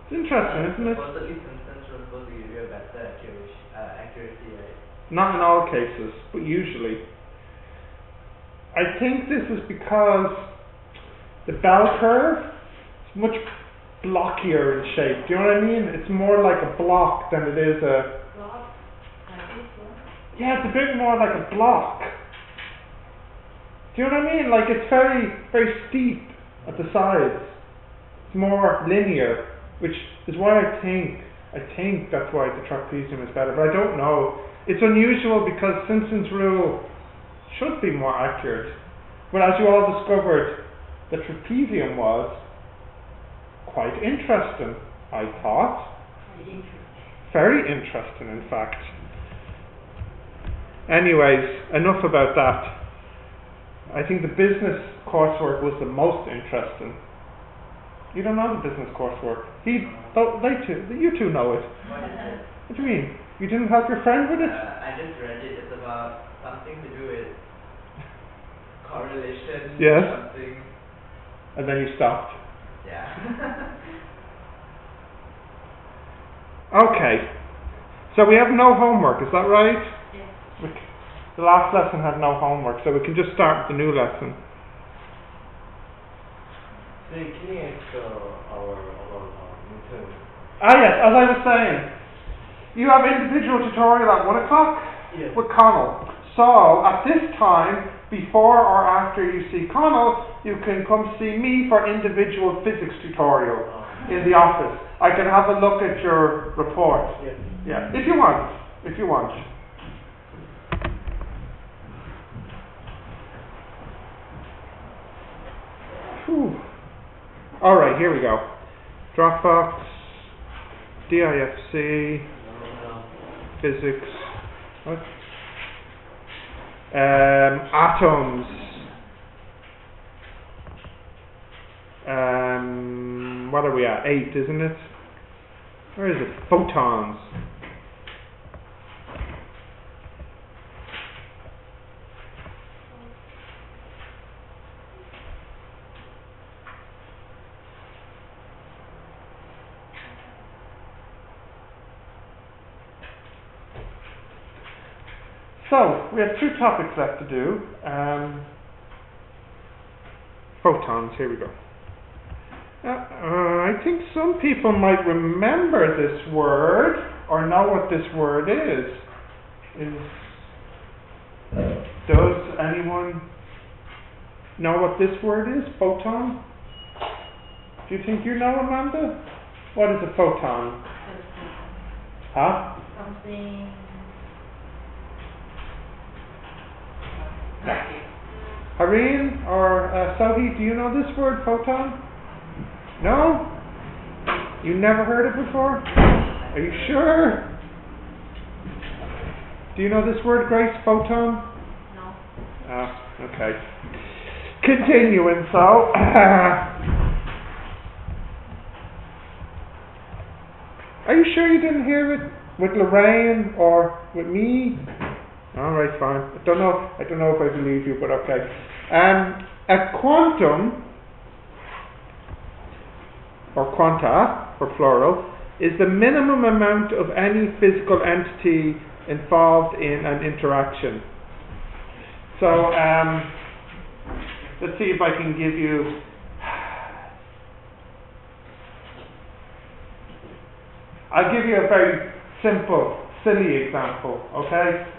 It's interesting, isn't it? Supposedly Simpsons were supposed to give you a better accuracy, right? Not in all cases, but usually. I think this is because the bell curve is much blockier in shape. Do you know what I mean? It's more like a block than it is a... Block? Yeah, it's a bit more like a block. Do you know what I mean? Like it's very, very steep at the sides. It's more linear, which is why I think that's why the trapezium is better, but I don't know. It's unusual because Simpson's rule should be more accurate. But as you all discovered, the trapezium was quite interesting, I thought. Very interesting, in fact. Anyways, enough about that. I think the business coursework was the most interesting. You don't know the business coursework. You two know it. What do you mean? You didn't help your friend with it? I just read it. It's about something to do with correlation. Yes. Something. And then you stopped. Yeah. Okay. So we have no homework, is that right? Yes. The last lesson had no homework, so we can just start with the new lesson. So can you ask our intern? Yes, as I was saying, you have individual tutorial at 1 o'clock Yes. with Connell. So at this time, before or after you see Connell, you can come see me for individual physics tutorial in the office. I can have a look at your report. Yes. Yeah, if you want. If you want. Whew. All right, here we go. Dropbox, DIFC, physics, what? Atoms. What are we at? 8, isn't it? Where is it? Photons. So, we have 2 topics left to do. Photons, here we go. I think some people might remember this word, or know what this word is. Does anyone know what this word is? Photon? Do you think you know, Amanda? What is a photon? Huh? Something. Hareen or Sohi, do you know this word, photon? No? You never heard it before? Are you sure? Do you know this word, Grace, photon? No. Okay. Continuing, so. Are you sure you didn't hear it with Lorraine or with me? All right, fine. I don't know if I believe you, but okay. A quantum, or quanta, for plural, is the minimum amount of any physical entity involved in an interaction. So, let's see if I can give you. I'll give you a very simple, silly example, okay?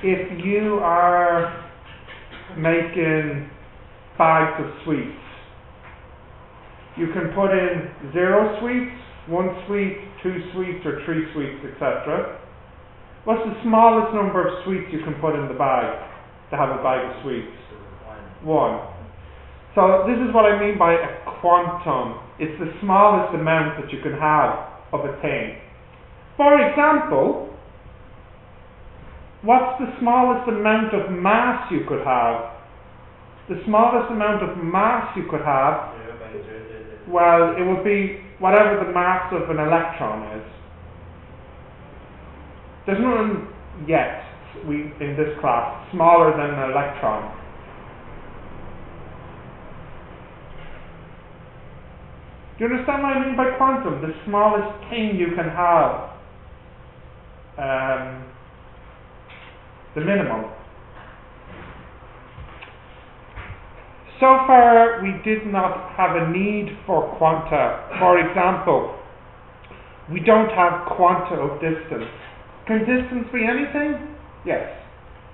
If you are making bags of sweets, you can put in 0 sweets, 1 sweet, 2 sweets, or 3 sweets, etc. What's the smallest number of sweets you can put in the bag to have a bag of sweets? 1. So this is what I mean by a quantum. It's the smallest amount that you can have of a thing. For example, what's the smallest amount of mass you could have? The smallest amount of mass you could have, well, it would be whatever the mass of an electron is. There's none yet in this class smaller than an electron. Do you understand what I mean by quantum? The smallest thing you can have. The minimum. So far, we did not have a need for quanta. For example, we don't have quanta of distance. Can distance be anything? Yes.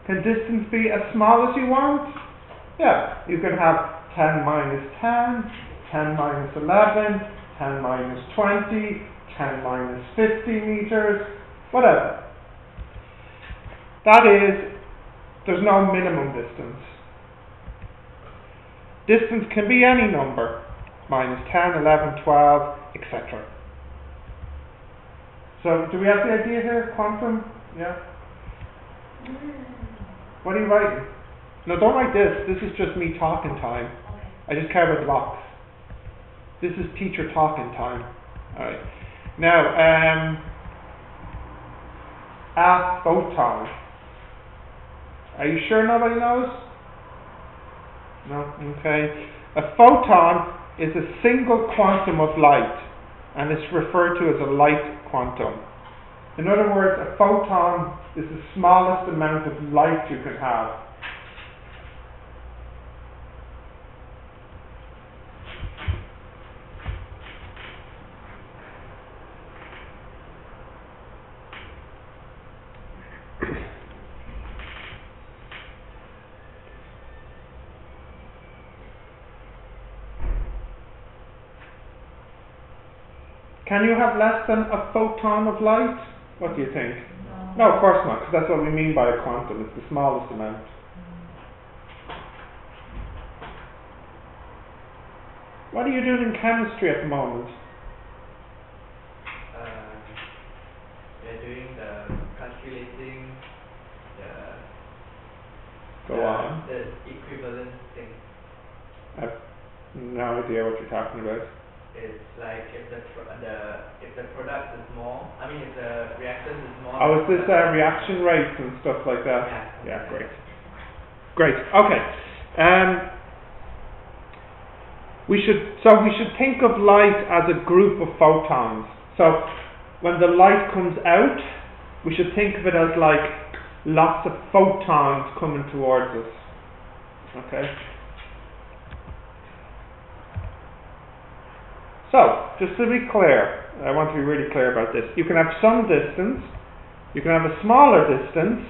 Can distance be as small as you want? Yeah. You can have 10 minus 10, 10 minus 11, 10 minus 20, 10 minus 50 meters, whatever. That is, there's no minimum distance. Distance can be any number, minus 10, 11, 12, etc. So, do we have the idea here? Quantum? Yeah? What are you writing? No, don't write this. This is just me talking time. I just care about the box. This is teacher talking time. Alright. Now, a photon. Are you sure nobody knows? No? Okay. A photon is a single quantum of light, and it's referred to as a light quantum. In other words, a photon is the smallest amount of light you can have. Can you have less than a photon of light? What do you think? No, of course not, because that's what we mean by a quantum. It's the smallest amount. What are you doing in chemistry at the moment? We're doing the calculating the the equivalent thing. I have no idea what you're talking about. It's like if the product is small, if the reactance is small. Oh, is this reaction rates and stuff like that? Yeah, great. Great, okay. We should think of light as a group of photons. So when the light comes out, we should think of it as like lots of photons coming towards us. Okay? So, just to be clear, I want to be really clear about this. You can have some distance, you can have a smaller distance,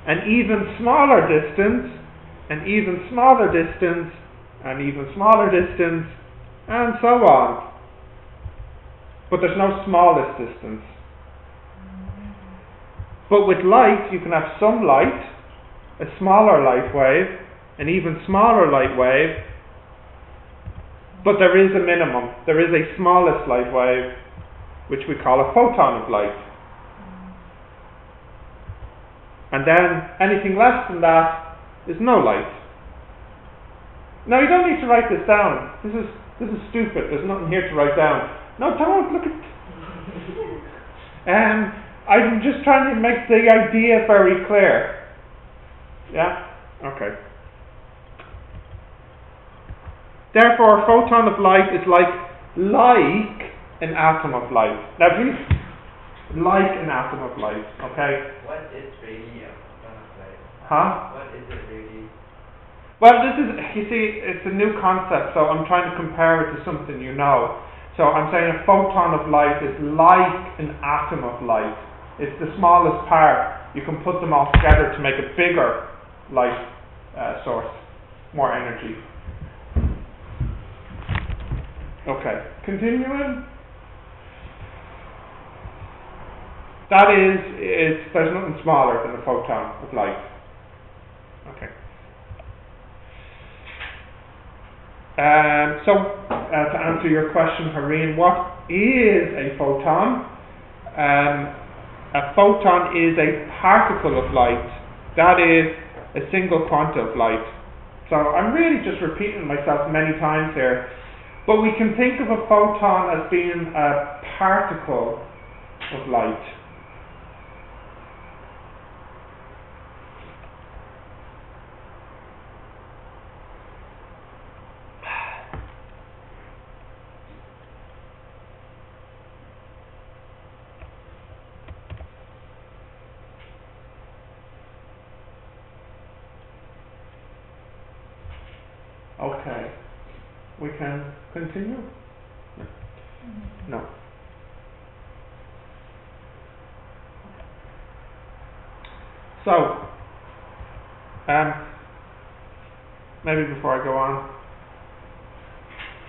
an even smaller distance, an even smaller distance, an even smaller distance, and so on. But there's no smallest distance. But with light, you can have some light, a smaller light wave, an even smaller light wave, but there is a minimum. There is a smallest light wave, which we call a photon of light. And then anything less than that is no light. Now you don't need to write this down. This is stupid. There's nothing here to write down. No, don't look at. I'm just trying to make the idea very clear. Yeah? Okay. Therefore, a photon of light is like an atom of light. Now, please, like an atom of light, okay? What is really a photon of light? Huh? What is it really? Well, you see, it's a new concept, so I'm trying to compare it to something you know. So I'm saying a photon of light is like an atom of light. It's the smallest part. You can put them all together to make a bigger light source, more energy. Okay, continuing. That is, there's nothing smaller than a photon of light. Okay. To answer your question, Hareen, what is a photon? A photon is a particle of light. That is a single quanta of light. So I'm really just repeating myself many times here. But we can think of a photon as being a particle of light. Okay. We can continue? No. So, maybe before I go on,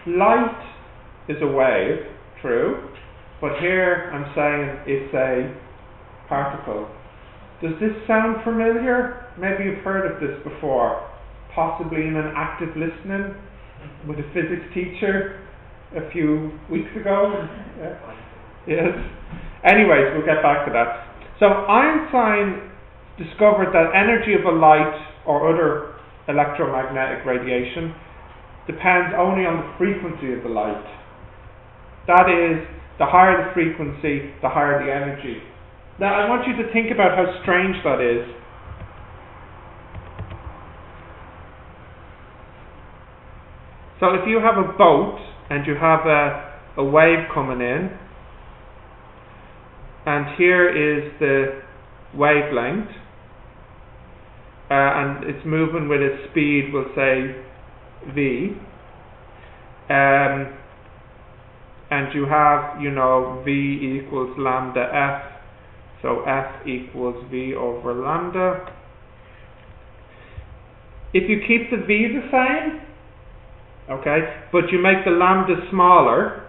light is a wave, true, but here I'm saying it's a particle. Does this sound familiar? Maybe you've heard of this before, possibly in an active listening with a physics teacher a few weeks ago. Yeah. Yes. Anyways, we'll get back to that. So Einstein discovered that energy of a light or other electromagnetic radiation depends only on the frequency of the light. That is, the higher the frequency, the higher the energy. Now I want you to think about how strange that is. So if you have a boat and you have a wave coming in, and here is the wavelength, and it's moving with a speed, we'll say v, and you have, v equals lambda f, so f equals v over lambda. If you keep the v the same, okay, but you make the lambda smaller,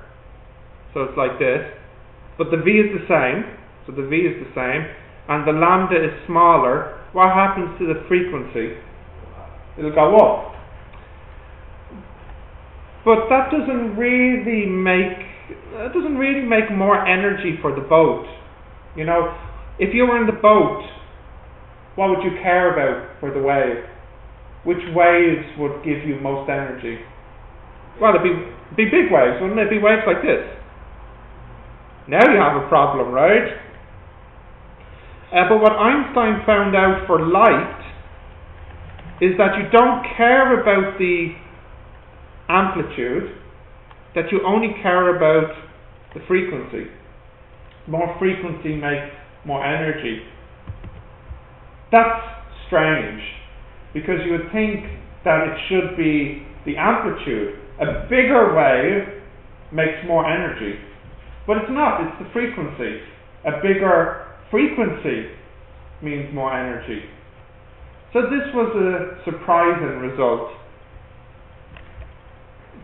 so it's like this, but the v is the same, so the v is the same, and the lambda is smaller, what happens to the frequency? It'll go up. But that doesn't really make more energy for the boat. If you were in the boat, what would you care about for the wave? Which waves would give you most energy? Well, it'd be big waves, wouldn't it? It'd be waves like this. Now you have a problem, right? But what Einstein found out for light is that you don't care about the amplitude, that you only care about the frequency. More frequency makes more energy. That's strange, because you would think that it should be the amplitude. A bigger wave makes more energy, but it's not, it's the frequency. A bigger frequency means more energy. So this was a surprising result,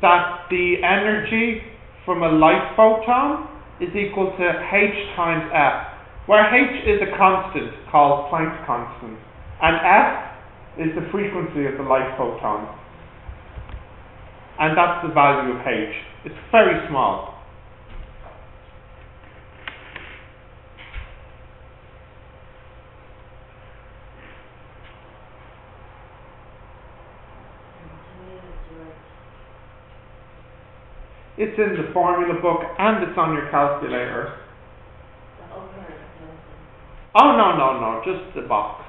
that the energy from a light photon is equal to h times f, where h is a constant called Planck's constant, and f is the frequency of the light photon. And that's the value of h. It's very small. It's in the formula book and it's on your calculator. Oh, no, just the box.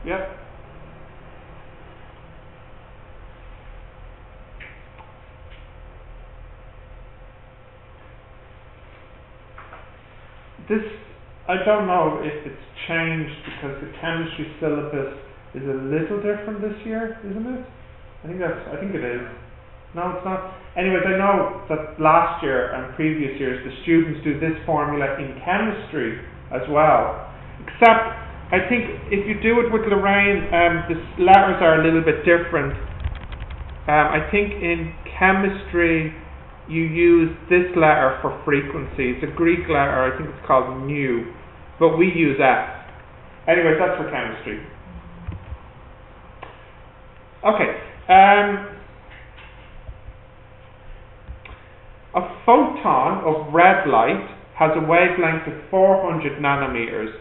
Yep. This, I don't know if it's changed because the chemistry syllabus is a little different this year, isn't it? I think it is. No, it's not. Anyways, I know that last year and previous years the students do this formula in chemistry as well. Except, I think if you do it with Lorraine, the letters are a little bit different. I think in chemistry you use this letter for frequency. It's a Greek letter, I think it's called mu, but we use F. Anyways, that's for chemistry. Okay. A photon of red light has a wavelength of 400 nanometers.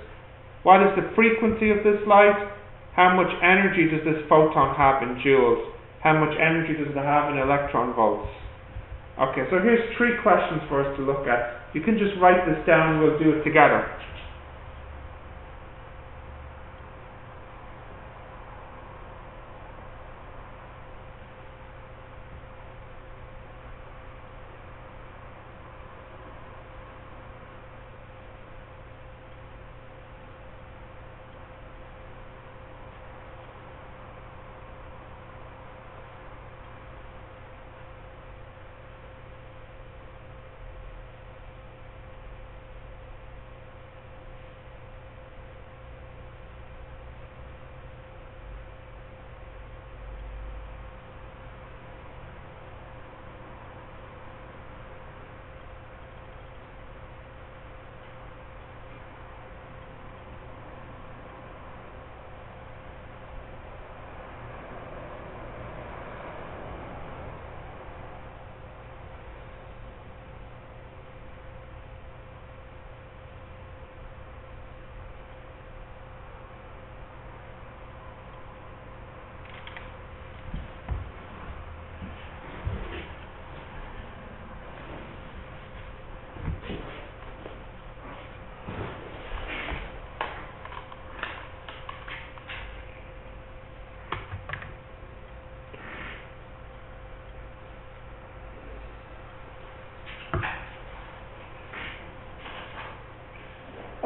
What is the frequency of this light? How much energy does this photon have in joules? How much energy does it have in electron volts? Okay, so here's 3 questions for us to look at. You can just write this down, we'll do it together.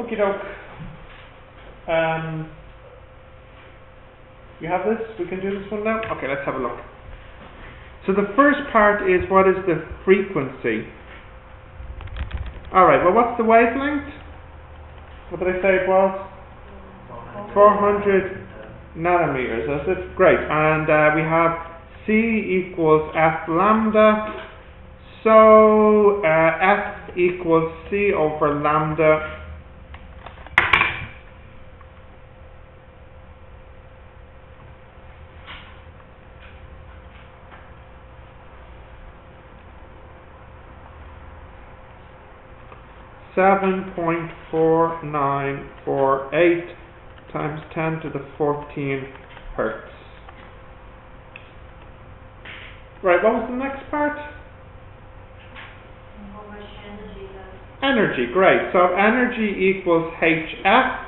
Okie doke. You have this? We can do this one now? Okay, let's have a look. So the first part is, what is the frequency? Alright, well, what's the wavelength? What did I say it was? 400 nanometers. That's it. Great. And we have C equals F lambda. So F equals C over lambda. (7.4948 times 10 to the 14 hertz). Right, what was the next part? How much energy does? Energy, great. So energy equals HF.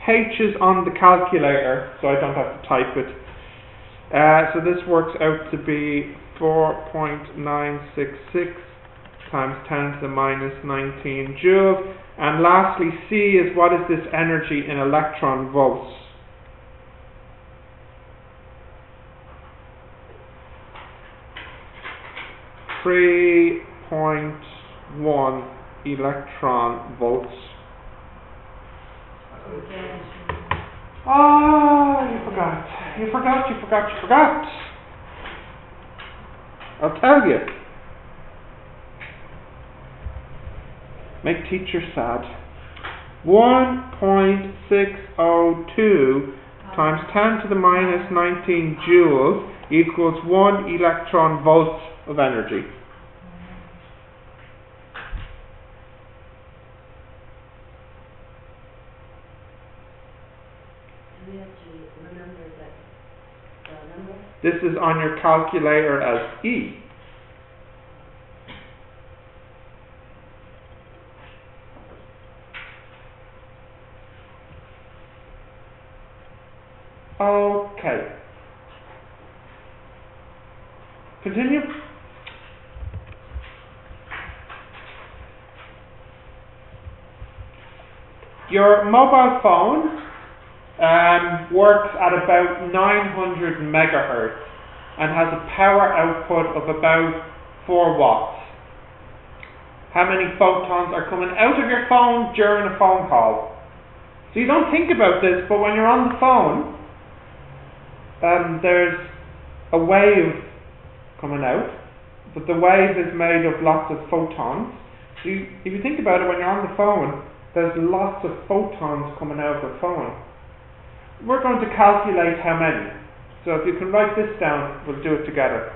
H is on the calculator, so I don't have to type it. So this works out to be 4.966 times 10 to the minus 19 joules. And lastly, C is, what is this energy in electron volts? (3.1 electron volts). Oh, you forgot. I'll tell you. Make teacher sad. 1.602 times 10 to the minus 19 joules equals 1 electron volt of energy. We have to remember that the number. This is on your calculator as E. Okay. Continue. Your mobile phone works at about 900 megahertz and has a power output of about 4 watts. How many photons are coming out of your phone during a phone call? So you don't think about this, but when you're on the phone, there's a wave coming out, but the wave is made of lots of photons. So if you think about it, when you're on the phone, there's lots of photons coming out of the phone. We're going to calculate how many. So if you can write this down, we'll do it together.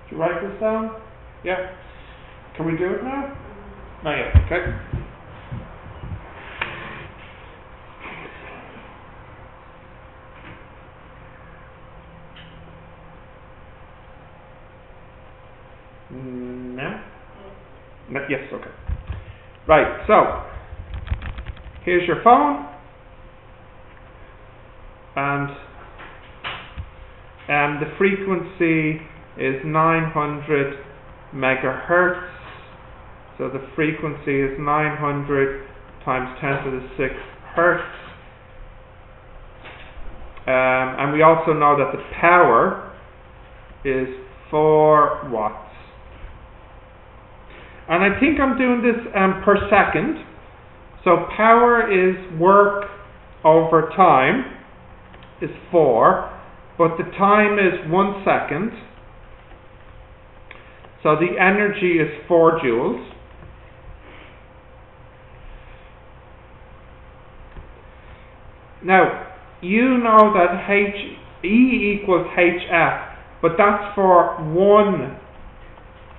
Did you write this down? Yeah. Can we do it now? Not yet, okay. No? No? Yes, okay. Right, so here's your phone. and the frequency is 900 megahertz. So the frequency is 900 times 10 to the 6 hertz. And we also know that the power is 4 watts. And I think I'm doing this per second. So power is work over time is 4, but the time is 1 second. So the energy is 4 joules. Now, you know that E equals HF, but that's for 1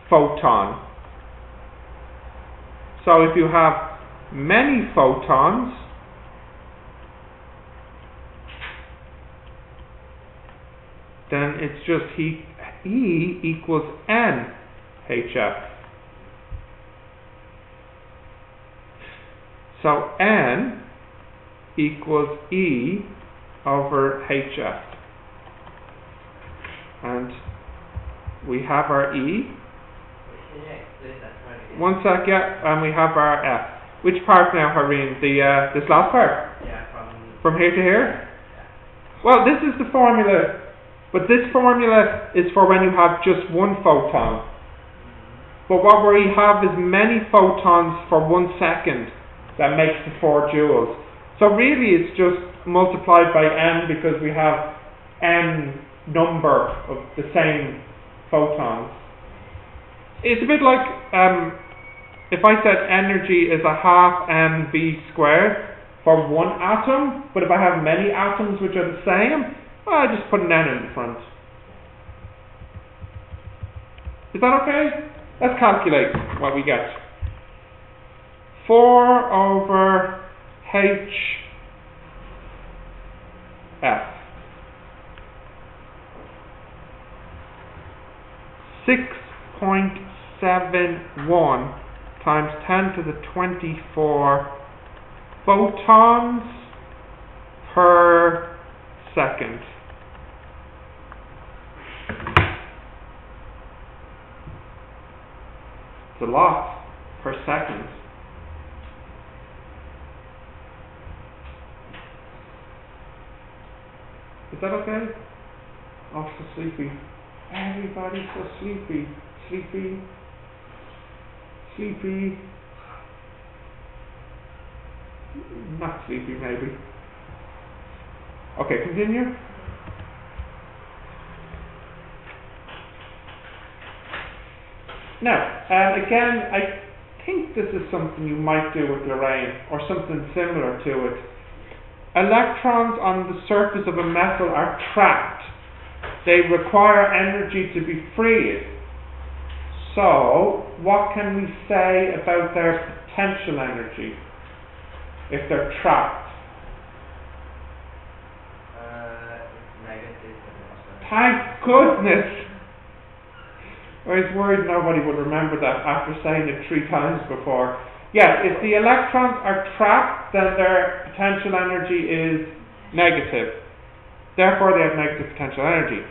photon. So if you have many photons, then it's just E equals N HF. So N equals E over HF. And we have our E. Can you explain that part again? One sec, yeah, and we have our F. Which part now, Hareen? This last part? Yeah, From here to here? yeah. Well, this is the formula, but this formula is for when you have just 1 photon. But what we have is many photons for 1 second that makes the 4 joules. So really it's just multiplied by n because we have n number of the same photons. It's a bit like if I said energy is a half mv squared for 1 atom, but if I have many atoms which are the same, well, I just put an n in front. Is that okay? Let's calculate what we get. 4 over HF. 6.71 times 10 to the 24 photons per second. It's a lot per second. Is that okay? Oh, so sleepy. Everybody's so sleepy. Sleepy. Sleepy. Not sleepy, maybe. Okay, continue. Now, again, I think this is something you might do with Lorraine, or something similar to it. Electrons on the surface of a metal are trapped. They require energy to be freed. So, what can we say about their potential energy if they're trapped? It's negative. Thank goodness! I was worried nobody would remember that after saying it 3 times before. Yes, if the electrons are trapped, then their potential energy is negative. Therefore, they have negative potential energy.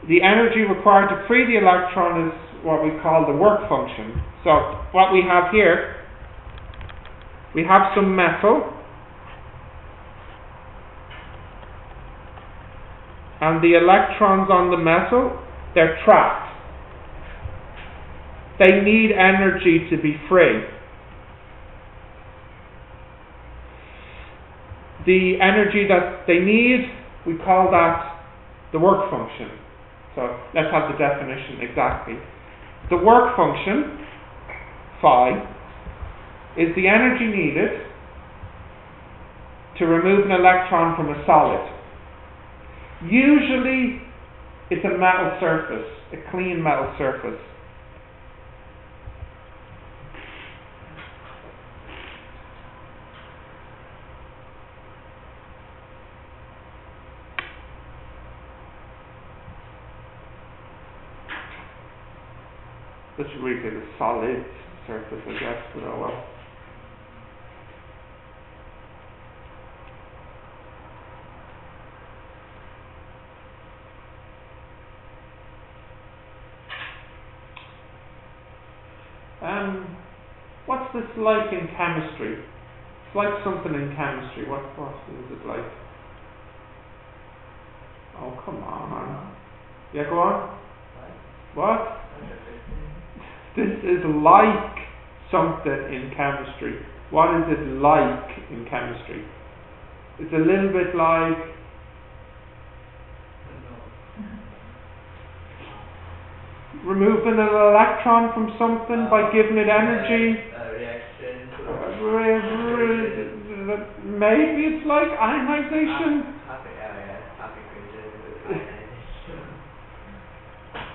The energy required to free the electron is what we call the work function. So, what we have here, we have some metal, and the electrons on the metal, they're trapped. They need energy to be free. The energy that they need, we call that the work function. So let's have the definition exactly. The work function, phi, is the energy needed to remove an electron from a solid. Usually it's a metal surface, a clean metal surface. This should really say the solid surface, I guess, but oh well. What's this like in chemistry? It's like something in chemistry. What is it like? Oh, come on, man. Yeah, go on. What? This is like something in chemistry. What is it like in chemistry? It's a little bit like... removing an electron from something by giving it energy. Reaction. Maybe it's like ionization.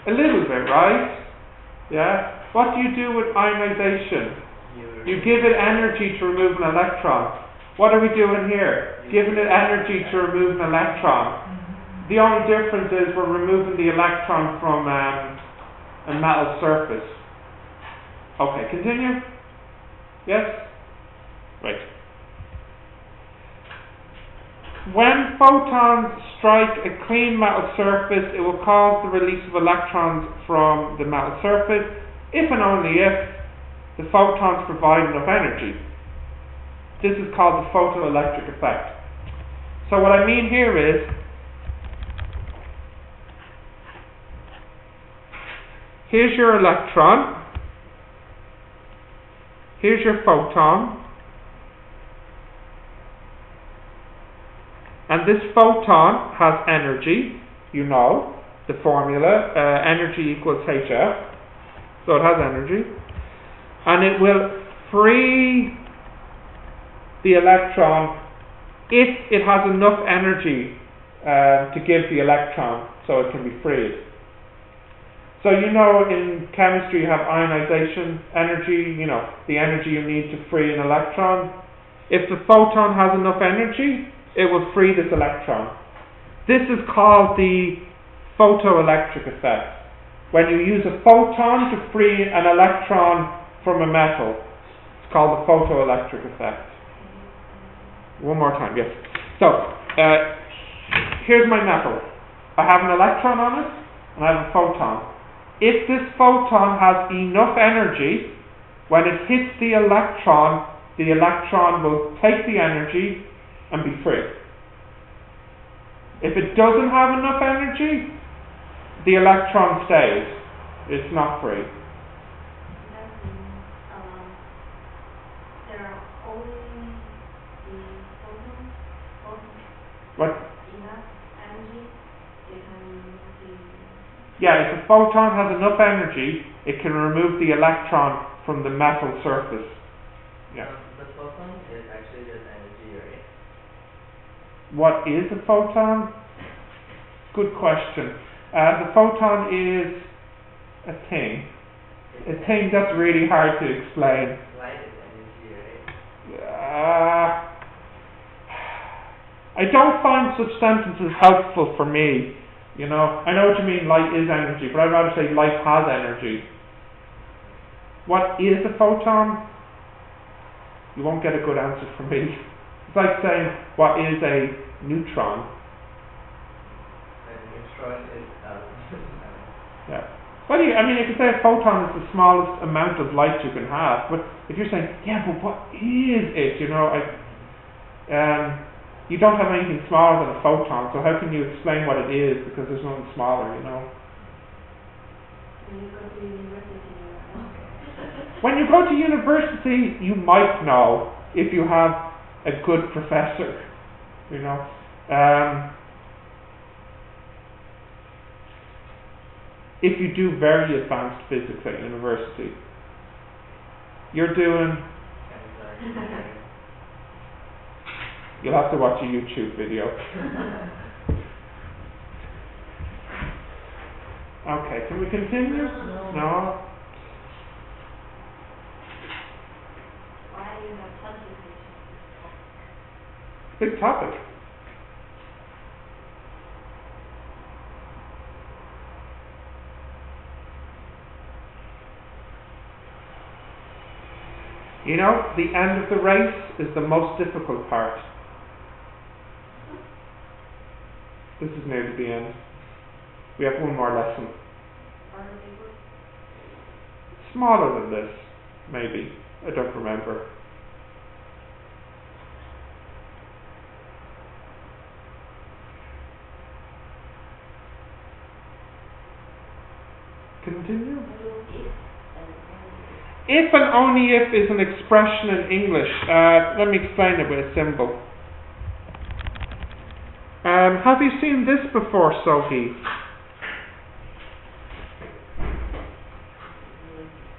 A little bit, right? Yeah. What do you do with ionization? You give it energy to remove an electron. What are we doing here? Giving it energy to remove an electron. The only difference is we're removing the electron from a metal surface. Okay, continue. Yes? Right. When photons strike a clean metal surface, it will cause the release of electrons from the metal surface, if and only if the photons provide enough energy. This is called the photoelectric effect. So what I mean here is, here's your electron, here's your photon, and this photon has energy, you know, the formula, energy equals HF, so it has energy, and it will free the electron if it has enough energy to give the electron so it can be freed. So you know in chemistry you have ionization energy, you know, the energy you need to free an electron. If the photon has enough energy, it will free this electron. This is called the photoelectric effect. When you use a photon to free an electron from a metal, it's called the photoelectric effect. One more time, yes. So, here's my metal. I have an electron on it, and I have a photon. If this photon has enough energy, when it hits the electron will take the energy and be free. If it doesn't have enough energy, the electron stays. It's not free. There are only the photons, What? enough energy, they can remove the... Yeah, if a photon has enough energy, it can remove the electron from the metal surface. Yeah. The photon is actually just energy, right? What is a photon? Good question. The photon is a thing. A thing that's really hard to explain. Light is energy, right? I don't find such sentences helpful for me. You know, I know what you mean, light is energy, but I'd rather say light has energy. What is a photon? You won't get a good answer from me. It's like saying, what is a neutron? A neutron is Yeah. Well, you could say a photon is the smallest amount of light you can have, but if you're saying, yeah, but what is it? You know, you don't have anything smaller than a photon, so how can you explain what it is? Because there's nothing smaller, you know. When you go to university, When you go to university, you might know if you have a good professor, you know. If you do very advanced physics at university, you're doing... You'll have to watch a YouTube video. Okay, can we continue? No? why do you have substitution? Big topic. You know, the end of the race is the most difficult part. This is nearly the end. We have one more lesson. Are they good? Smaller than this. maybe. I don't remember. Continue. If and only if is an expression in English. Let me explain it with a symbol. Have you seen this before, Sophie?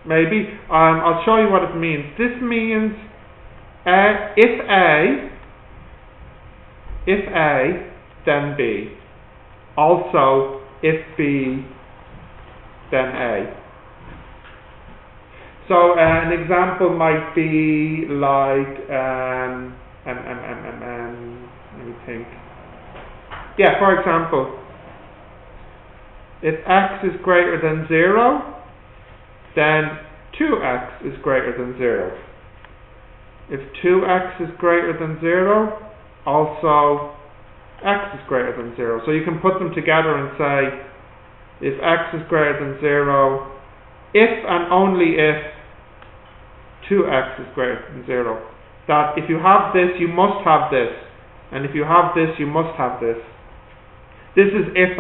Maybe. I'll show you what it means. This means if A, then B. Also, if B, then A. So an example might be like, let me think. Yeah, for example, if x is greater than 0, then 2x is greater than 0. If 2x is greater than 0, also x is greater than 0. So you can put them together and say, if x is greater than 0, if and only if 2x is greater than 0. That if you have this, you must have this. And if you have this, you must have this. This is if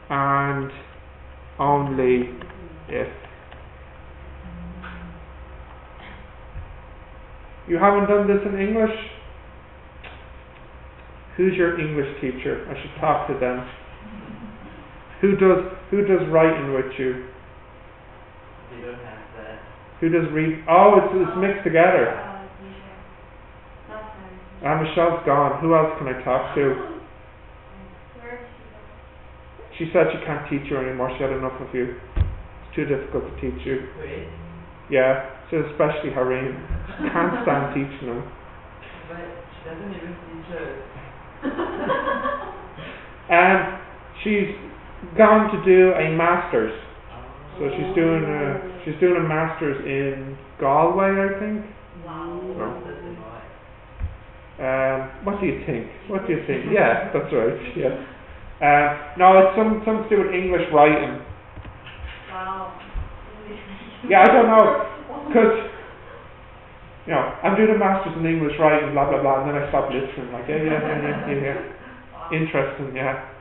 and only if. You haven't done this in English? Who's your English teacher? I should talk to them. Who does writing with you? We don't have that. Who does read? Oh, it's mixed together. Michelle's gone. Who else can I talk to? She said she can't teach you anymore. She had enough of you. It's too difficult to teach you. Wait. Yeah, so especially Hareen. Can't stand teaching them. But she doesn't even teach us. She's gone to do a master's. So she's doing a master's in Galway, I think. Wow. What do you think? What do you think? Yeah, that's right. Yeah. No, it's something to do with English writing. Wow. Yeah, I don't know, because I'm doing a master's in English writing, blah blah blah, and then I stopped listening. Like, yeah. Interesting, yeah.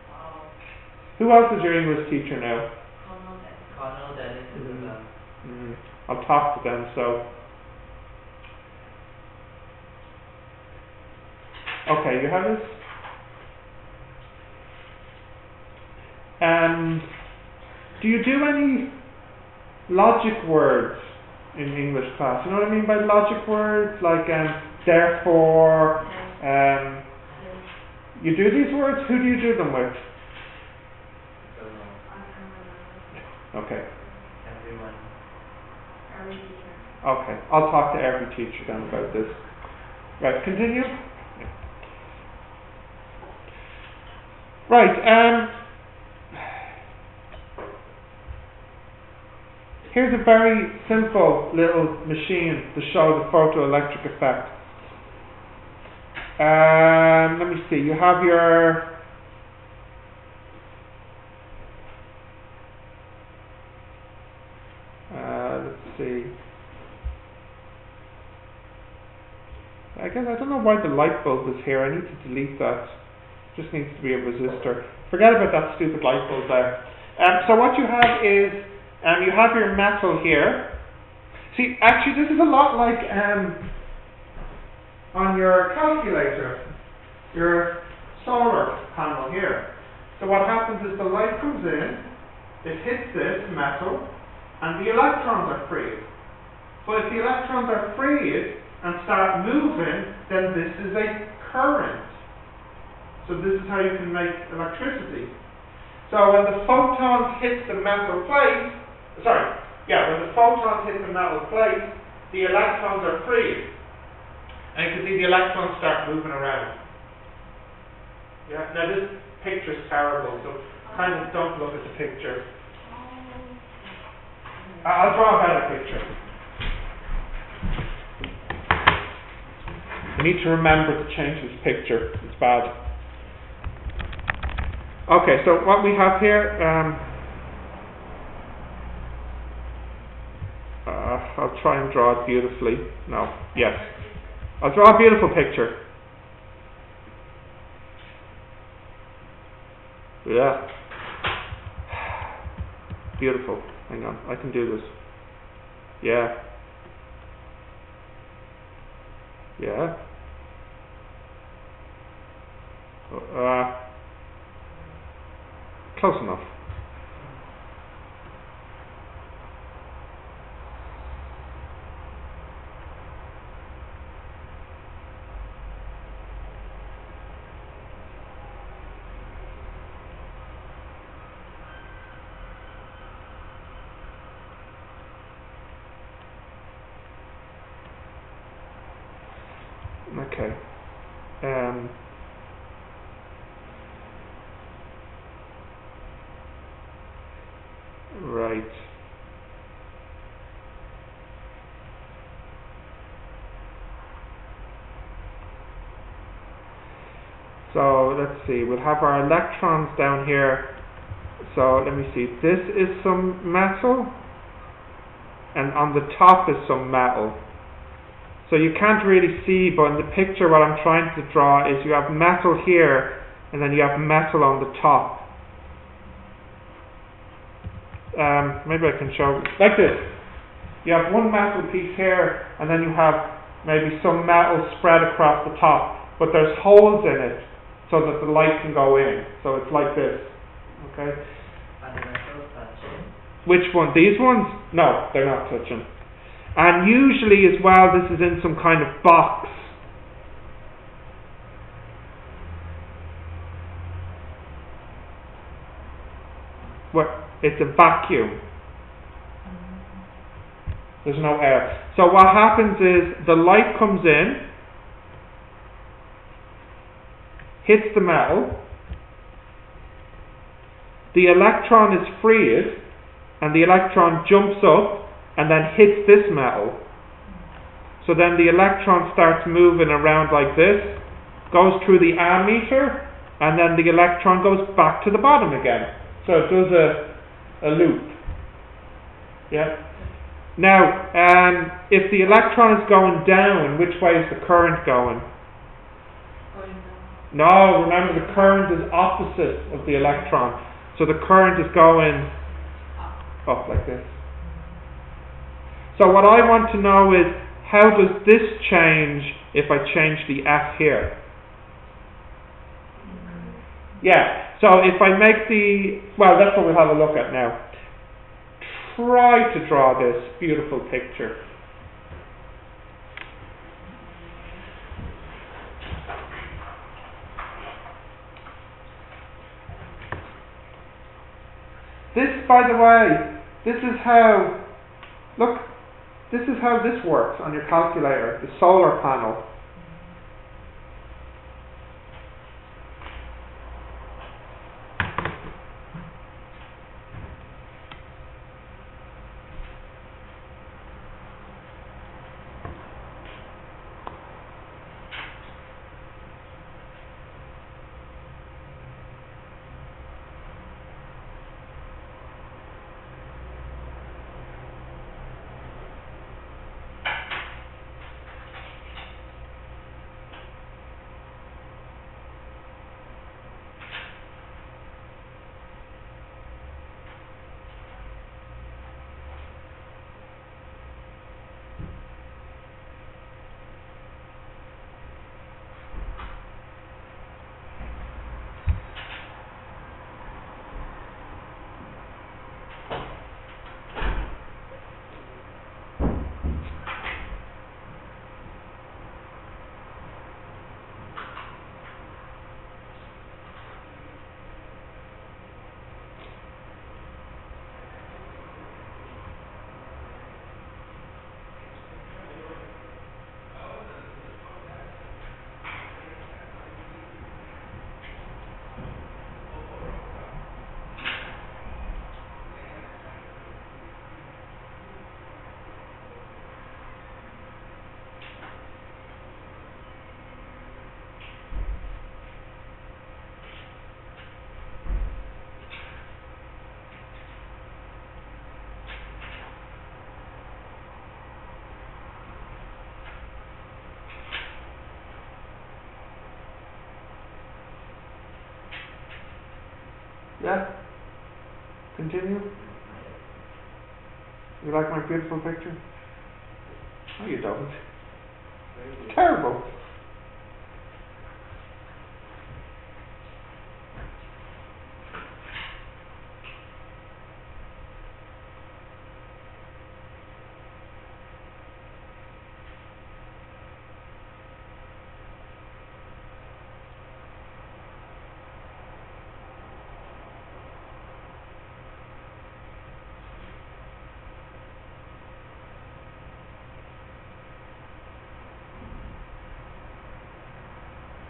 Wow. Who else is your English teacher now? Connell, Dennis, and I'll talk to them. So, okay, you have this. Do you do any logic words in English class? You know what I mean by logic words? Like, therefore, you do these words? Who do you do them with? Okay. everyone. Okay, I'll talk to every teacher then about this. Right, continue. Right, here's a very simple little machine to show the photoelectric effect. Let me see, you have your let's see. I guess I don't know why the light bulb is here. I need to delete that. Just needs to be a resistor. Forget about that stupid light bulb there. So what you have is you have your metal here. See, actually, this is a lot like on your calculator, your solar panel here. So what happens is the light comes in, it hits this metal, and the electrons are freed. But if the electrons are freed and start moving, then this is a current. So this is how you can make electricity. So when the photons hit the metal plate, when the photons hit the metal plate, the electrons are freed. And you can see the electrons start moving around. Yeah. Now this picture's terrible, so kind of don't look at the picture. I'll draw a better picture. I need to remember to change this picture. It's bad. Okay, so what we have here, I'll try and draw it beautifully. No, yes. I'll draw a beautiful picture. Yeah. Beautiful. Hang on, I can do this. Yeah. Yeah. Close enough. Okay. Right. So let's see, we'll have our electrons down here. So let me see, this is some metal, and on the top is some metal. So you can't really see, but in the picture what I'm trying to draw is you have metal here, and then you have metal on the top. Maybe I can show, like this. You have one metal piece here, and then you have maybe some metal spread across the top, but there's holes in it, so that the light can go in. So it's like this, okay? Are the metals touching? Which one? These ones? No, they're not touching. And usually as well, this is in some kind of box. What? It's a vacuum. There's no air. So what happens is the light comes in, hits the metal, the electron is freed, and the electron jumps up and then hits this metal. So then the electron starts moving around like this, goes through the ammeter, and then the electron goes back to the bottom again. So it does a loop. Yeah. Now, if the electron is going down, which way is the current going? No, remember the current is opposite of the electron. So the current is going up like this. So what I want to know is, how does this change if I change the F here? Yeah, so if I make well, that's what we'll have a look at now. Try to draw this beautiful picture. This, by the way, this is how this works on your calculator, the solar panel. Yeah? Continue? You like my beautiful picture? No, you don't. Very good. Terrible.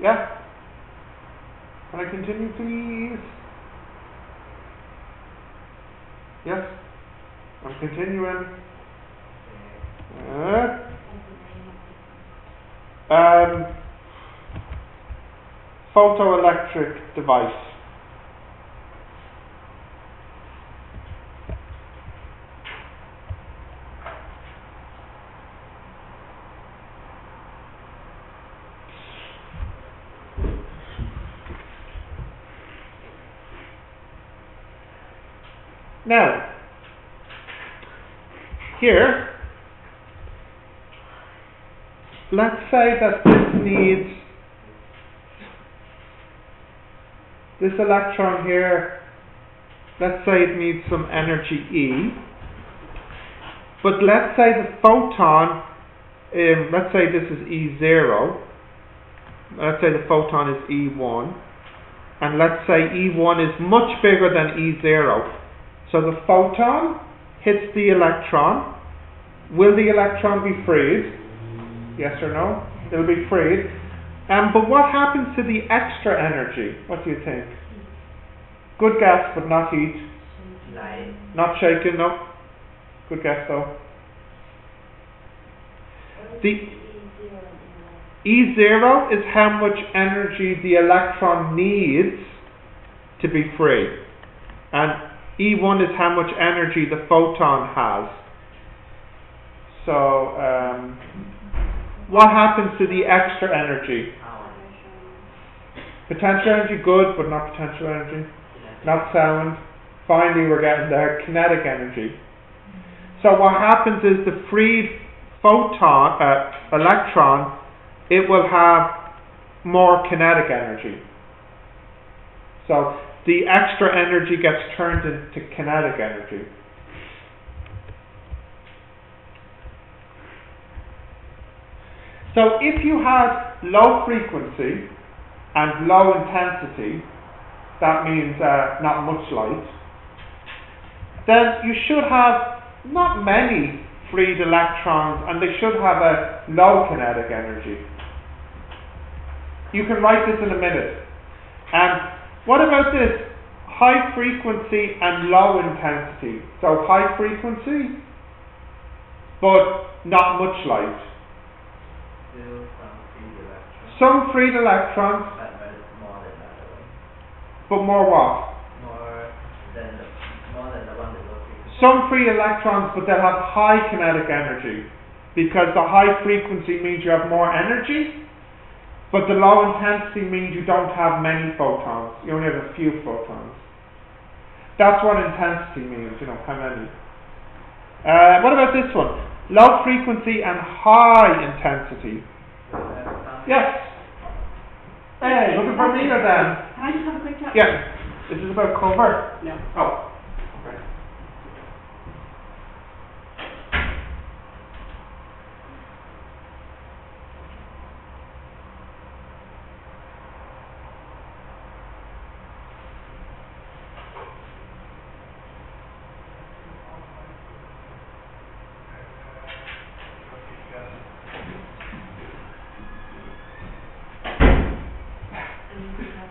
Yeah? Can I continue, please? Yes? I'm continuing. Photoelectric device. Now, here, let's say that this electron here, let's say it needs some energy E, but let's say the photon, let's say this is E0, let's say the photon is E1, and let's say E1 is much bigger than E0. So the photon hits the electron. Will the electron be freed? Yes or no? It'll be freed. But what happens to the extra energy? What do you think? Good guess, but not heat. Light. Not shaken, no. Good guess though. The E0 is how much energy the electron needs to be free. And E1 is how much energy the photon has. So, what happens to the extra energy? Potential energy, good, but not potential energy. Not sound. Finally, we're getting there. Kinetic energy. So what happens is the freed electron, it will have more kinetic energy. So the extra energy gets turned into kinetic energy. So if you had low frequency and low intensity, that means not much light, then you should have not many freed electrons, and they should have a low kinetic energy. You can write this in a minute. And what about this? High frequency and low intensity. So high frequency, but not much light. Still some freed electrons. Some freed electrons, But more than the other one. but more what? More than the one that was freed. Some free electrons, but they'll have high kinetic energy, because the high frequency means you have more energy, but the low intensity means you don't have many photons. You only have a few photons. That's what intensity means, how many. What about this one? Low frequency and high intensity. Yes. Hey, looking for me or then? Can I just have a quick chat? Yeah. This is about cover. No. Oh. Right.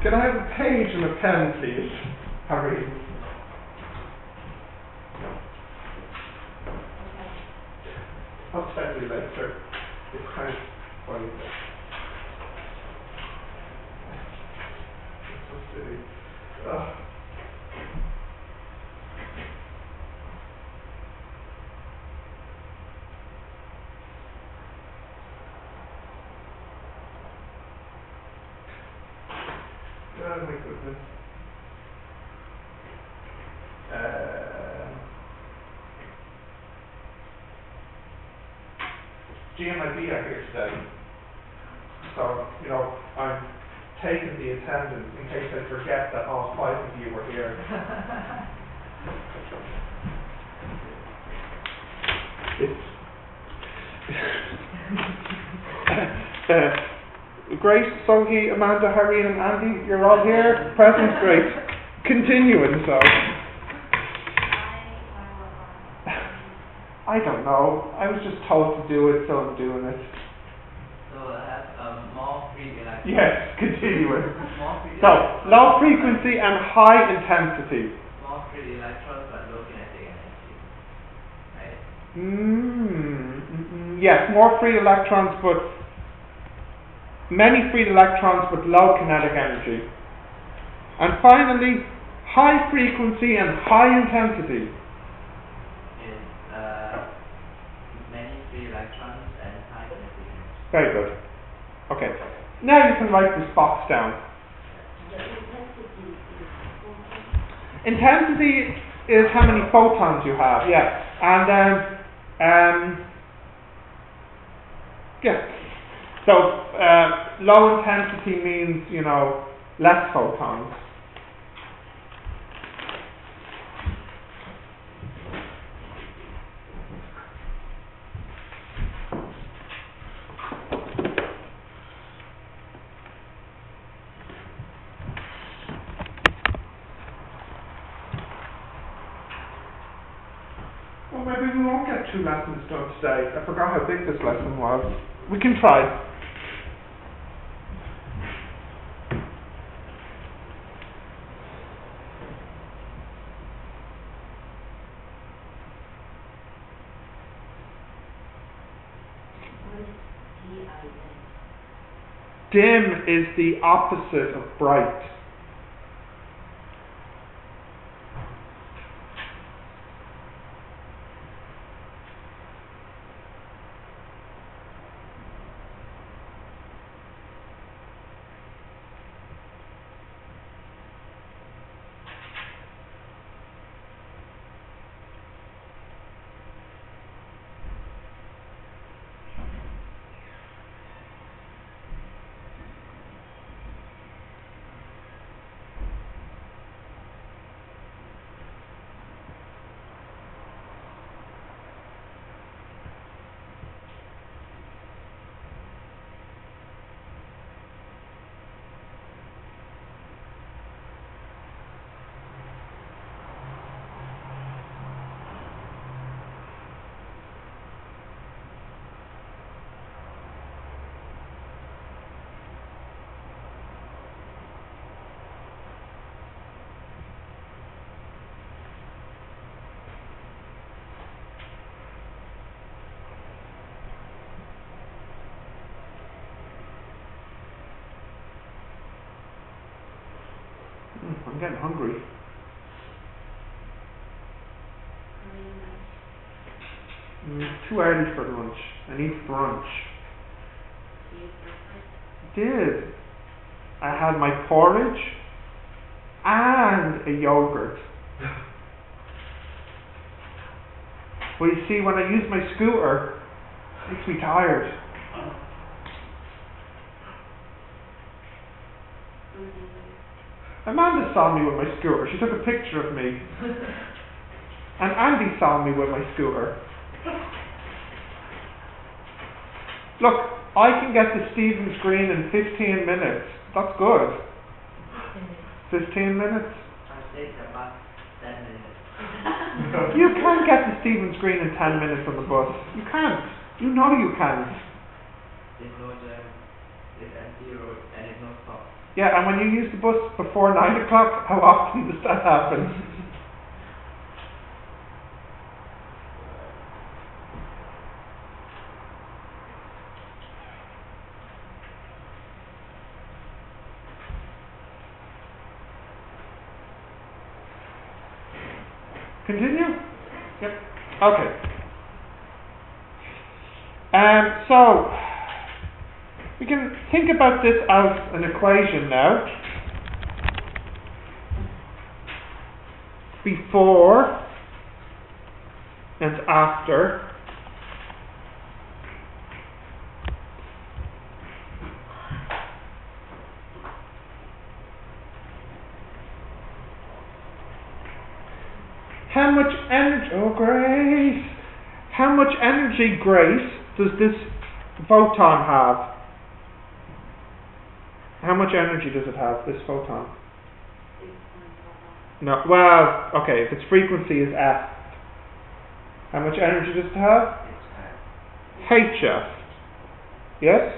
Can I have a page and a pen, please? Harry. No. I'll tell you later. It's kind of funny. It's so silly. Ugh. Oh my goodness. G and my B are here today. So, you know, I'm taking the attendance in case I forget that all 5 of you were here. Great, Sohi, Amanda, Harry and Andy, you're all here, present, great. Continuing, so. I don't know, I was just told to do it, so I'm doing it. So have more free electrons. Yes, continuing. More free So, electrons. low frequency and high intensity. More free electrons but low kinetic energy. Right? Yes, more free electrons, but many free electrons but low kinetic energy. And finally, high frequency and high intensity. Is many free electrons and high kinetic energy. Very good. Okay. Now you can write this box down. The intensity is photon. Intensity is how many photons you have, yeah. And yeah. So low intensity means, you know, less photons. Well, maybe we won't get 2 lessons done today. I forgot how big this lesson was. We can try. What is DIN? Dim is the opposite of bright. I'm getting hungry. Too early for lunch. I need brunch. Did. I had my porridge and a yogurt. Well, you see, when I use my scooter, it makes me tired. Amanda saw me with my scooter. She took a picture of me. And Andy saw me with my scooter. Look, I can get to Stephen's Green in 15 minutes. That's good. 15 minutes? I take the bus 10 minutes. You can't get to Stephen's Green in 10 minutes on the bus. You can't. You know you can't. There's no jam. There's empty road and there's no stop. Yeah, and when you use the bus before 9 o'clock, how often does that happen? Continue? Yep. Okay. So, we can think about this as an equation now. Before and after How much energy? Oh, Grace. How much energy, Grace, does this photon have? How much energy does it have, this photon? No. Well, okay. If its frequency is F, how much energy does it have? HF. Yes.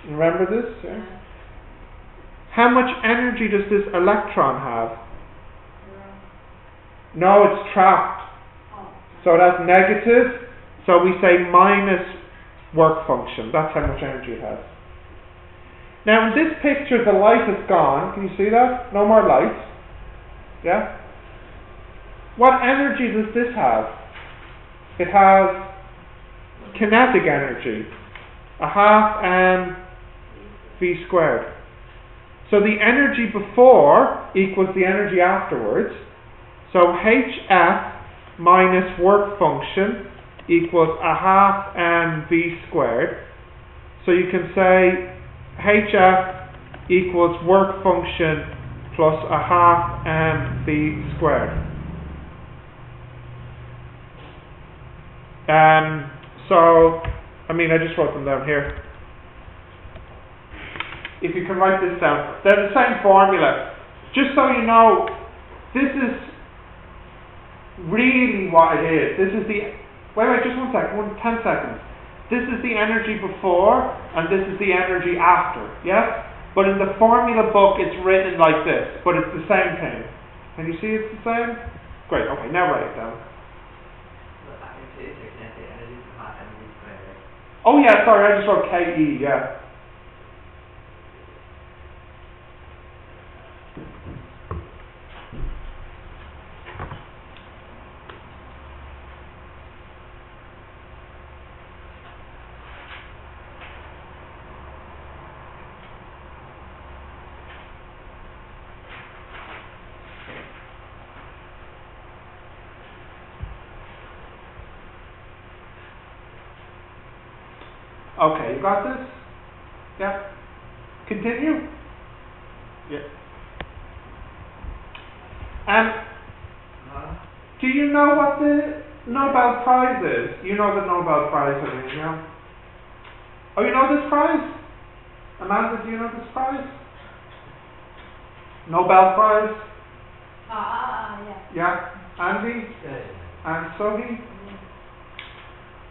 Remember this? Yeah. How much energy does this electron have? No, it's trapped. So that's negative. So we say minus work function. That's how much energy it has. Now in this picture the light is gone. Can you see that? No more light. Yeah? What energy does this have? It has kinetic energy. A half v squared. So the energy before equals the energy afterwards. So HF minus work function equals a half v squared. So you can say HF equals work function plus a half v squared. So, I just wrote them down here. If you can write this down, they're the same formula. Just so you know, this is really what it is. This is the, wait, just 1 second, 10 seconds. This is the energy before, and this is the energy after, yes? But in the formula book, it's written like this, but it's the same thing. Can you see it's the same? Great, okay, now write it down. Oh yeah, sorry, I just wrote KE, yeah. Okay, you got this? Yeah. Continue? Yeah. Do you know what the Nobel Prize is? You know the Nobel Prize, I mean, yeah? Oh, you know this prize? Amanda, do you know this prize? Nobel Prize? Yeah. Yeah? Andy? Yeah. And Sohi?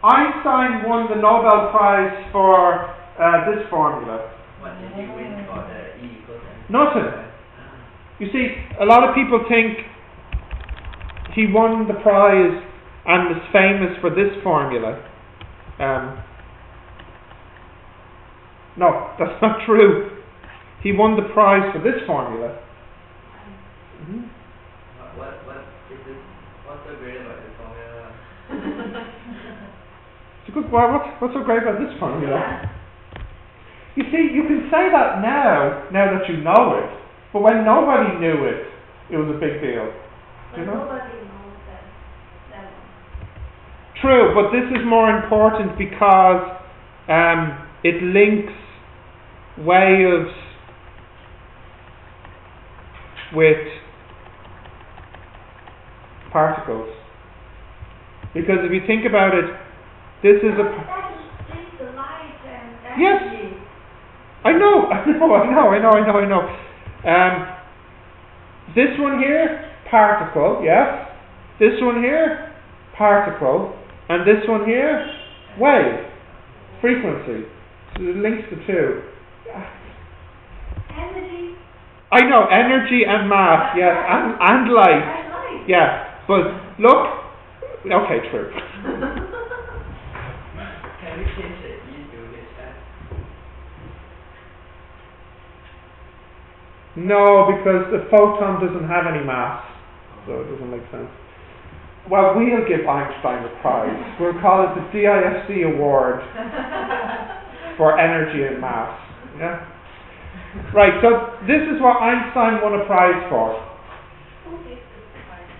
Einstein won the Nobel Prize for this formula. What did he win for the E equals MC? Nothing. You see, a lot of people think he won the prize and is famous for this formula. No, that's not true. He won the prize for this formula. Mm-hmm. What is this? What's so great about this formula? It's a good. What's so great about this formula? You see, you can say that now that you know it, but when nobody knew it, it was a big deal. But You know? nobody knows that one. True, but this is more important because it links waves with particles. Because if you think about it, this is a... That is the light and Yes. energy. I know. This one here, particle, yes. This one here, particle. And this one here, wave, frequency. So it links the two. Energy. I know, energy and mass, yes, and light. And light. Yeah, but look, okay, true. Can we change the E to HF? No, because the photon doesn't have any mass, so it doesn't make sense. Well, we'll give Einstein the prize. We'll call it the DISC Award for energy and mass. Yeah. Right. So this is what Einstein won a prize for. Who gives the prize?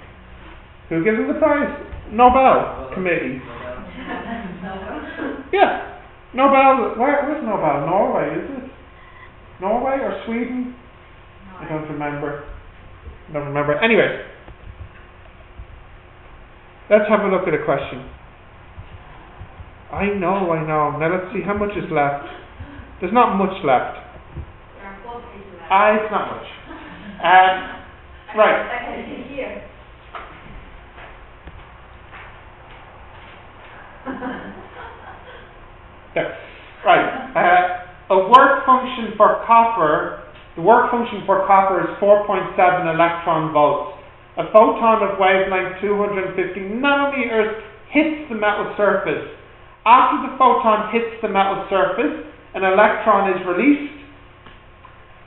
Who gives him the prize? Nobel Committee. Yeah. Nobel. Where's Nobel? Norway, is it? Norway or Sweden? I don't remember. Anyway. Let's have a look at a question. I know. Now let's see how much is left. There's not much left. There are 4 pages left. It's not much. Right. I can see here. There. Right. A work function for copper. The work function for copper is 4.7 electron volts. A photon of wavelength 250 nanometers hits the metal surface. After the photon hits the metal surface, an electron is released.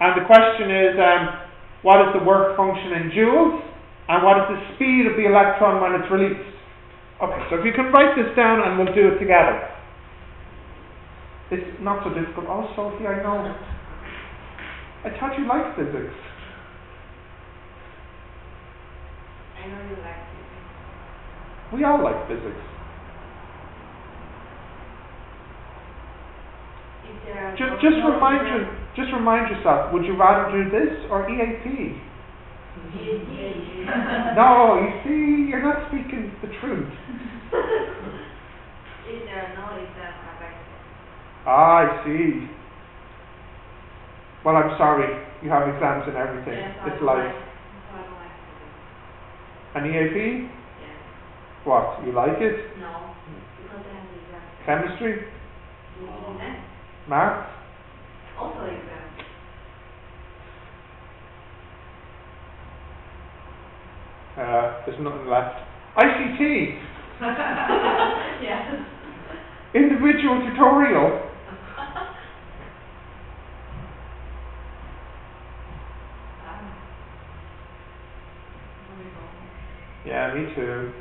And the question is, what is the work function in joules? And what is the speed of the electron when it's released? Okay, so if you can write this down and we'll do it together. It's not so difficult. Oh, Sophie, I know. I thought you liked physics. I know you like it. We all like physics. If there are Just remind yourself, would you rather do this or EAP? No, you see, you're not speaking the truth. If there are no exams, I like it. I see. Well, I'm sorry, you have exams and everything. Yes, It's life. So I don't like physics. An EAP? Yes. What, you like it? No, because I have exams. Chemistry? Exams. Maths? Also exams. There's nothing left. ICT! Yes. Individual tutorial. Yeah, me too.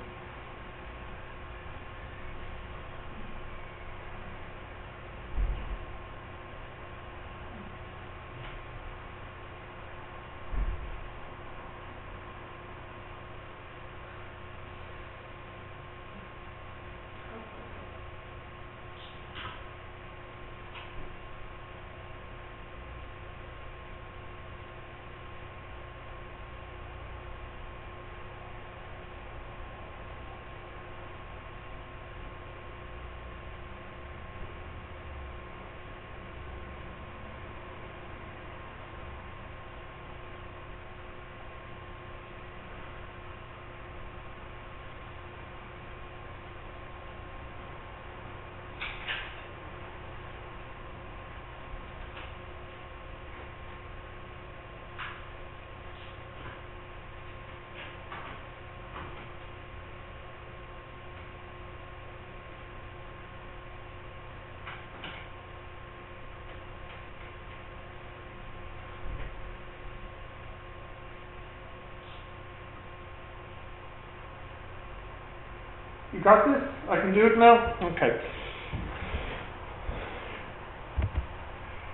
You got this? I can do it now? Okay.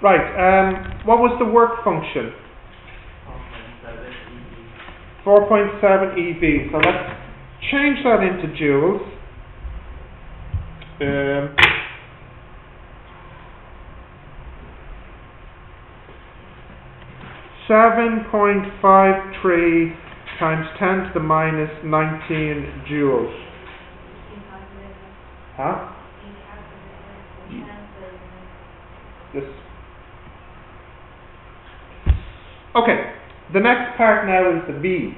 Right, what was the work function? 4.7 eV. So let's change that into joules. 7.53 times 10 to the minus 19 joules. Huh? This. Okay, the next part now is the V.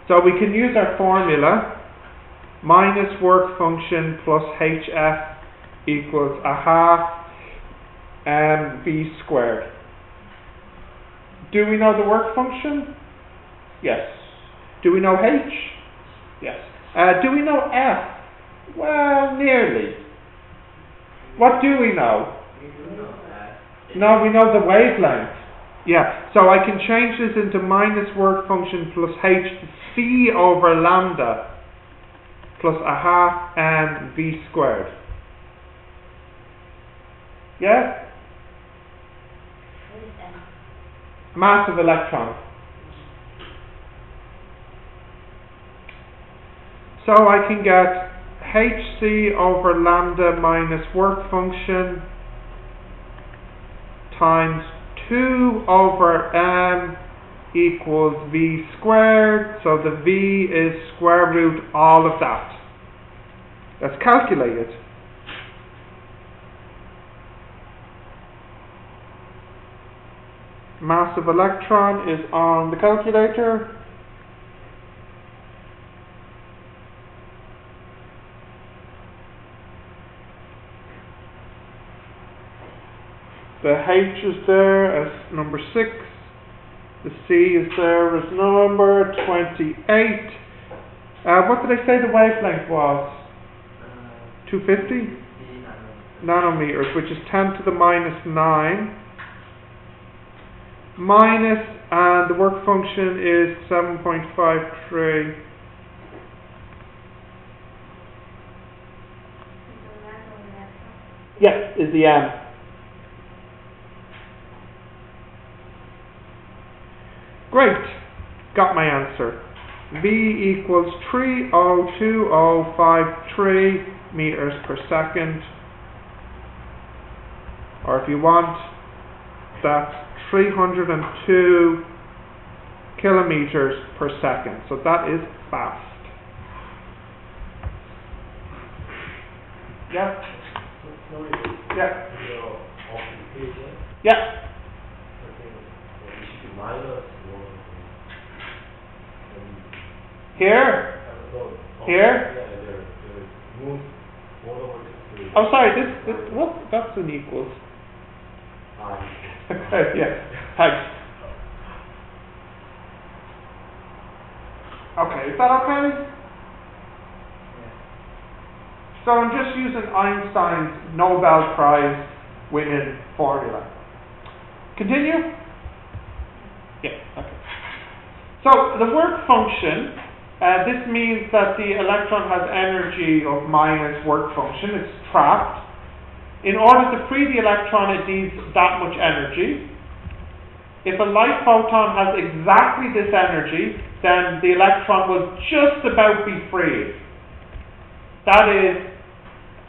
So we can use our formula, minus work function plus HF equals a half V squared. Do we know the work function? Yes. Do we know H? Yes. Do we know F? Well, nearly. What do we know? No, we know the wavelength. Yeah, so I can change this into minus work function plus H C over lambda plus a half V squared. Yeah? What is M? Mass of electron. So I can get HC over lambda minus work function times 2 over M equals V squared, so the V is square root all of that. Let's calculate it. Mass of electron is on the calculator. The H is there as number 6. The C is there as number 28. What did I say the wavelength was? 250 nanometers, which is 10 to the minus 9. Minus, and the work function is 7.53. Yes, is the M. Great, got my answer. V equals 302,053 meters per second. Or if you want, that's 302 kilometers per second. So that is fast. Yeah? Sorry. Yeah. Your occupation. Yeah. I think it should be minus 1. Here? Here? Yeah, there. Move 1 over 2. Oh, sorry, this, what? That's an equals. Okay, yeah, thanks. Okay, is that okay? Yeah. So I'm just using Einstein's Nobel Prize winning formula. Continue? Yeah, okay. So the work function, this means that the electron has energy of minus work function, it's trapped. In order to free the electron, it needs that much energy. If a light photon has exactly this energy, then the electron will just about be freed. That is,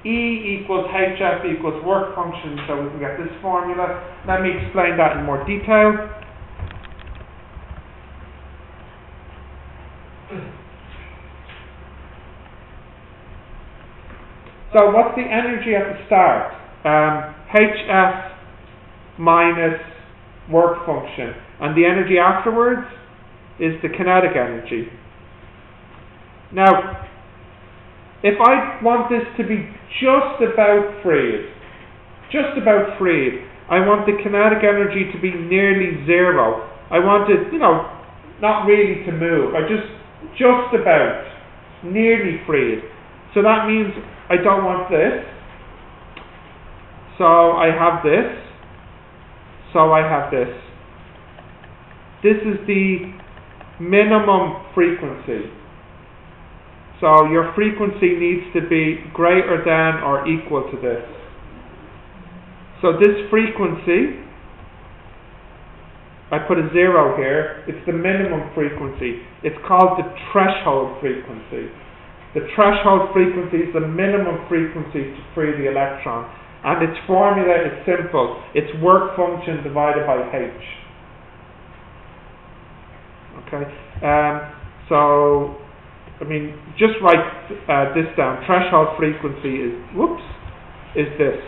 E equals HF equals work function, so we can get this formula. Let me explain that in more detail. So what's the energy at the start? HF minus work function. And the energy afterwards is the kinetic energy. Now, if I want this to be just about freed, I want the kinetic energy to be nearly zero. I want it, not really to move. I just about, nearly freed. So that means I don't want this. So I have this. So I have this. This is the minimum frequency. So your frequency needs to be greater than or equal to this. So this frequency, I put a 0 here, it's the minimum frequency. It's called the threshold frequency. The threshold frequency is the minimum frequency to free the electron. And its formula is simple. It's work function divided by H. Okay? Just write this down. Threshold frequency is this.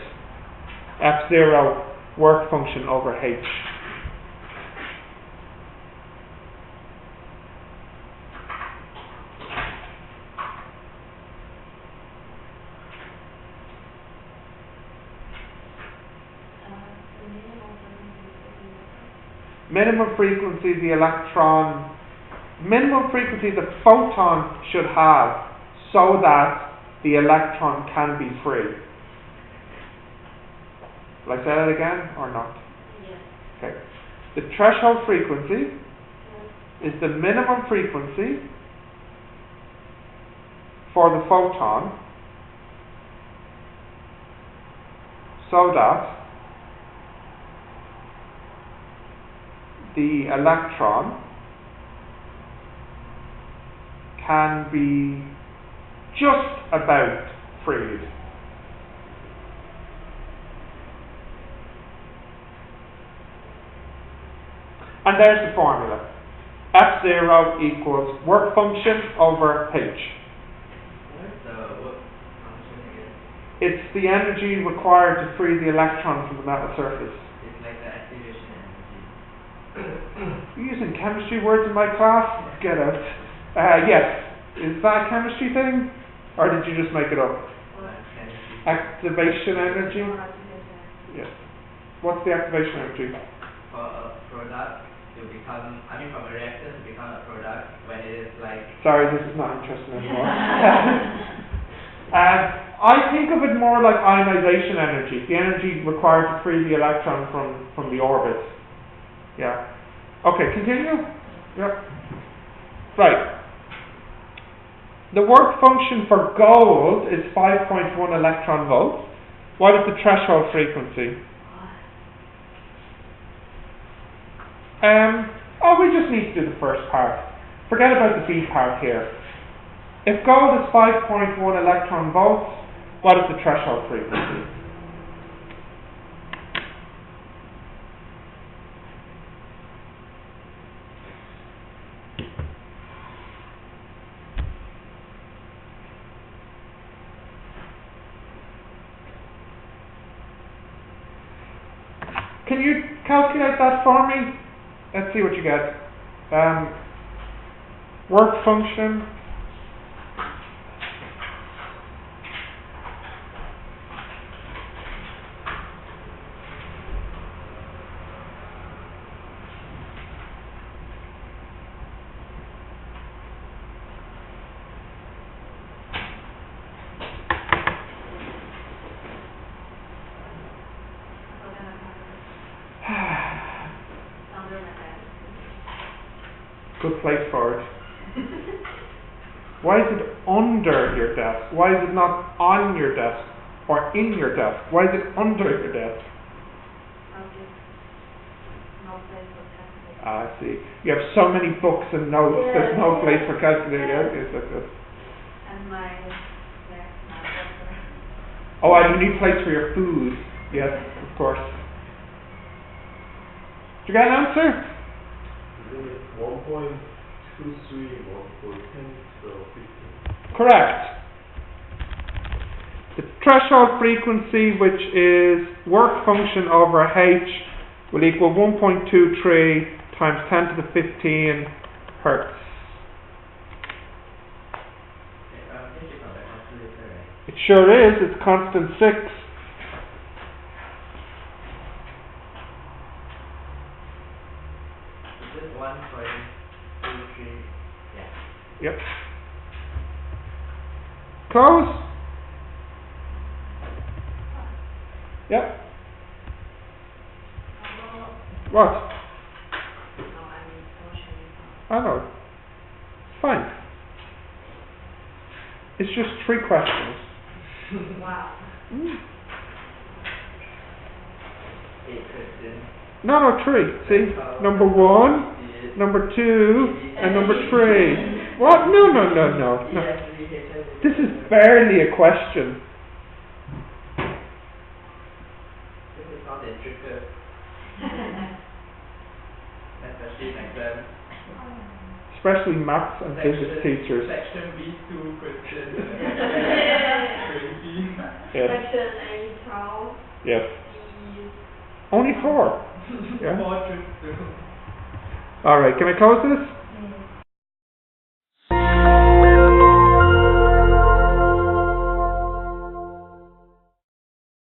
F0 work function over H. Minimum frequency the photon should have so that the electron can be free. Will I say that again or not? Yes. Okay. The threshold frequency is the minimum frequency for the photon so that the electron can be just about freed. And there's the formula. F0 equals work function over H. What's the work function again? It's the energy required to free the electron from the metal surface. It's like the activation energy. You're using chemistry words in my class? Get out. Yes. Is that a chemistry thing? Or did you just make it up? Energy. Activation energy? Yes. What's the activation energy? For a product to become, I mean from a reactor to become a product when it is like. Sorry, this is not interesting anymore. I think of it more like ionization energy, the energy required to free the electron from the orbit. Yeah. Okay, continue. Yep. Right. The work function for gold is 5.1 electron volts. What is the threshold frequency? We just need to do the first part. Forget about the B part here. If gold is 5.1 electron volts, what is the threshold frequency? Can you calculate that for me? Let's see what you get. Work function. Good place for it. Why is it under your desk? Why is it not on your desk or in your desk? Why is it under your desk? I see. You have so many books and notes. Yeah. There's no place for calculator. Okay, so good. And my booker. Oh, and you need place for your food. Yes, of course. Did you get an answer? 1.23 volt for 10 to 15. Correct. The threshold frequency, which is work function over H, will equal 1.23 times 10 to the 15 hertz. This is not the calculator, right? It sure is. It's constant 6. Is it 1.23? Yeah. Yep. Close. Yep. What? I know. Fine. It's just 3 questions. Wow. Mm. 8 questions. No, 3. See? Number 1, number 2, and number 3. What? No. This is barely a question. This is not a trigger. Especially in exam. Especially maths and physics teachers. Section B2 question. Crazy. Yes. Section A12. Yes. Only 4. Yeah. 4 tricks. Alright, can I close this?